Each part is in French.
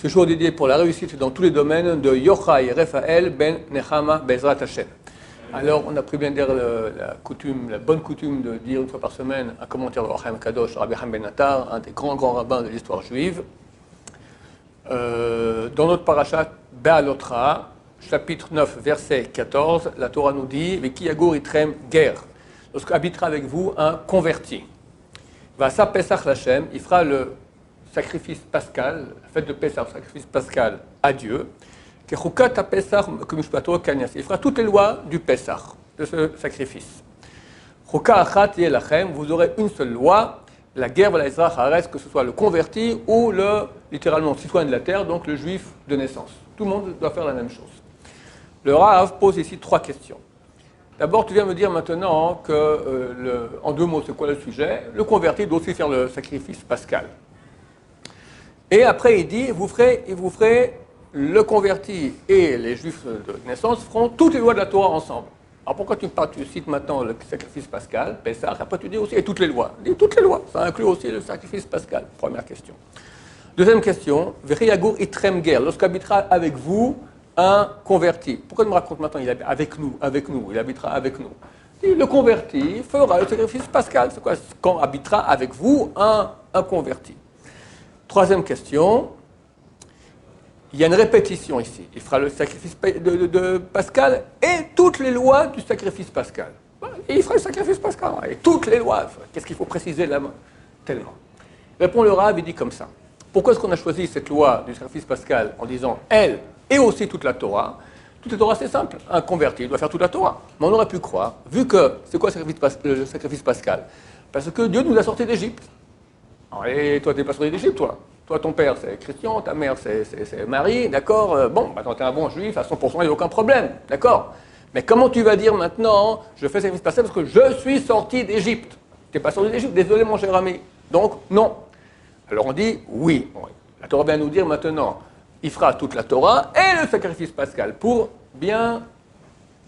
Ce jour est dédié pour la réussite dans tous les domaines de Yochai Raphaël ben Nechama Bezrat Hashem. Alors, on a pris bien dire la bonne coutume de dire une fois par semaine un commentaire de Chaim Kadosh, Rabbi Chaim Ben Attar, un des grands rabbins de l'histoire juive. Dans notre parashat Be'alotra, chapitre 9, verset 14, la Torah nous dit Veki yagur itrem ger. Lorsque habitera avec vous un converti. Vasa Pesach Lachem, il fera le sacrifice pascal, la fête de Pesach, sacrifice pascal à Dieu. Il fera toutes les lois du Pesach, de ce sacrifice. Vous aurez une seule loi, la guerre de l'Ezrach Haaretz, que ce soit le converti ou littéralement citoyen de la terre, donc le juif de naissance. Tout le monde doit faire la même chose. Le Rav pose ici 3 questions. D'abord, tu viens me dire maintenant que, en 2 mots, c'est quoi le sujet? Le converti doit aussi faire le sacrifice pascal. Et après, il dit, vous ferez le converti et les juifs de naissance feront toutes les lois de la Torah ensemble. Alors pourquoi tu cites maintenant le sacrifice pascal, Pessah, après tu dis aussi et toutes les lois. Dis toutes les lois, ça inclut aussi le sacrifice pascal. Première question. Deuxième question, Veri yagur itrem ger, lorsqu'habitera avec vous un converti. Pourquoi tu me racontes maintenant, il habite avec nous, il habitera avec nous. Le converti fera le sacrifice pascal. C'est quoi? Quand habitera avec vous un converti. Troisième question, il y a une répétition ici. Il fera le sacrifice de Pascal et toutes les lois du sacrifice pascal. Et il fera le sacrifice pascal et toutes les lois. Qu'est-ce qu'il faut préciser là? Tellement. Répond le Rav, il dit comme ça. Pourquoi est-ce qu'on a choisi cette loi du sacrifice pascal en disant elle et aussi toute la Torah? Toute la Torah, c'est simple. Un converti doit faire toute la Torah. Mais on aurait pu croire, vu que c'est quoi le sacrifice pascal? Parce que Dieu nous a sortis d'Égypte. Et toi, tu n'es pas sorti d'Égypte, toi. Toi, ton père, c'est Christian, ta mère, c'est Marie, d'accord? Bon, maintenant, tu es un bon juif, à 100%, il n'y a aucun problème, d'accord? Mais comment tu vas dire maintenant, je fais sacrifice pascal parce que je suis sorti d'Égypte? Tu n'es pas sorti d'Égypte, désolé, mon cher ami. Donc, non. Alors, on dit oui. La Torah vient nous dire maintenant, il fera toute la Torah et le sacrifice pascal pour bien...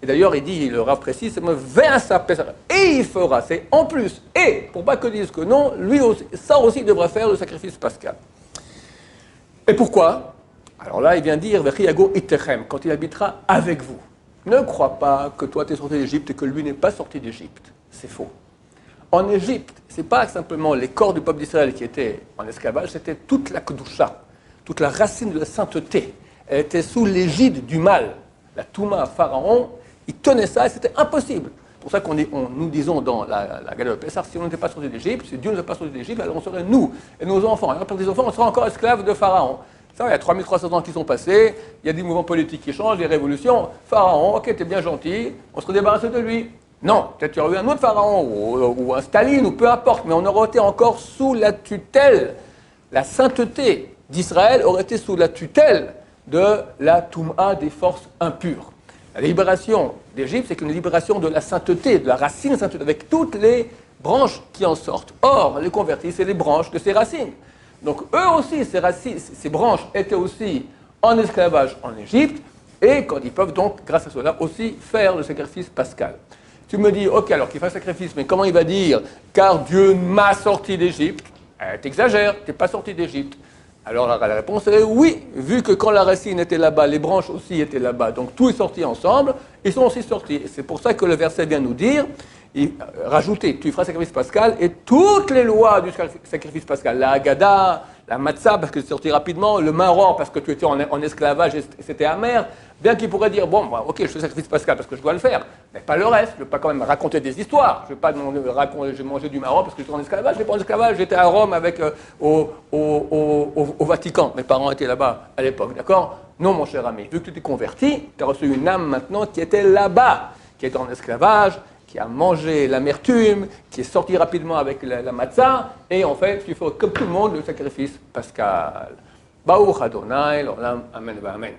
Et d'ailleurs, il dit, le Rav précise, c'est et il fera, c'est en plus, et, pour pas que disent que non, lui aussi, ça aussi devra faire le sacrifice pascal. Et pourquoi? Alors là, il vient dire, quand il habitera avec vous. Ne crois pas que toi, tu es sorti d'Égypte et que lui n'est pas sorti d'Égypte. C'est faux. En Égypte, ce n'est pas simplement les corps du peuple d'Israël qui étaient en esclavage, c'était toute la Kedusha, toute la racine de la sainteté. Elle était sous l'égide du mal. La Touma Pharaon, il tenait ça et c'était impossible. C'est pour ça nous disons dans la Gala de Pessah, si on n'était pas sorti d'Égypte, si Dieu ne nous a pas sorti d'Égypte, alors on serait nous et nos enfants. Et après les enfants, on sera encore esclaves de Pharaon. Ça, il y a 3300 ans qui sont passés, il y a des mouvements politiques qui changent, des révolutions. Pharaon, ok, t'es bien gentil, on serait débarrassé de lui. Non, peut-être qu'il y aurait eu un autre Pharaon, ou un Staline, ou peu importe, mais on aurait été encore sous la tutelle. La sainteté d'Israël aurait été sous la tutelle de la Touma des forces impures. La libération d'Égypte, c'est une libération de la sainteté, de la racine sainteté, avec toutes les branches qui en sortent. Or, les convertis, c'est les branches de ces racines. Donc, eux aussi, ces branches étaient aussi en esclavage en Égypte, et quand ils peuvent donc, grâce à cela, aussi faire le sacrifice pascal. Tu me dis, ok, alors qu'il fasse le sacrifice, mais comment il va dire, car Dieu m'a sorti d'Égypte? T'exagères, t'es pas sorti d'Égypte. Alors la réponse est oui, vu que quand la racine était là-bas, les branches aussi étaient là-bas, donc tout est sorti ensemble, ils sont aussi sortis. Et c'est pour ça que le verset vient nous dire, rajouter, tu feras sacrifice pascal, et toutes les lois du sacrifice pascal, la Haggadah, la Matzah, parce que c'est sorti rapidement, le maror, parce que tu étais en esclavage et c'était amer, bien qu'il pourrait dire, bon, ok, je fais sacrifice pascal parce que je dois le faire, mais pas le reste, je ne vais pas quand même raconter des histoires, je ne vais pas raconter, j'ai mangé du maror parce que j'étais en esclavage, je n'étais pas en esclavage, j'étais à Rome avec, au Vatican, mes parents étaient là-bas à l'époque, d'accord? Non, mon cher ami, vu que tu t'es converti, tu as reçu une âme maintenant qui était là-bas, qui était en esclavage, qui a mangé l'amertume, qui est sorti rapidement avec la matzah, et en fait, tu fais comme tout le monde le sacrifice pascal. Baruch Adonai, l'olam, amen, amen.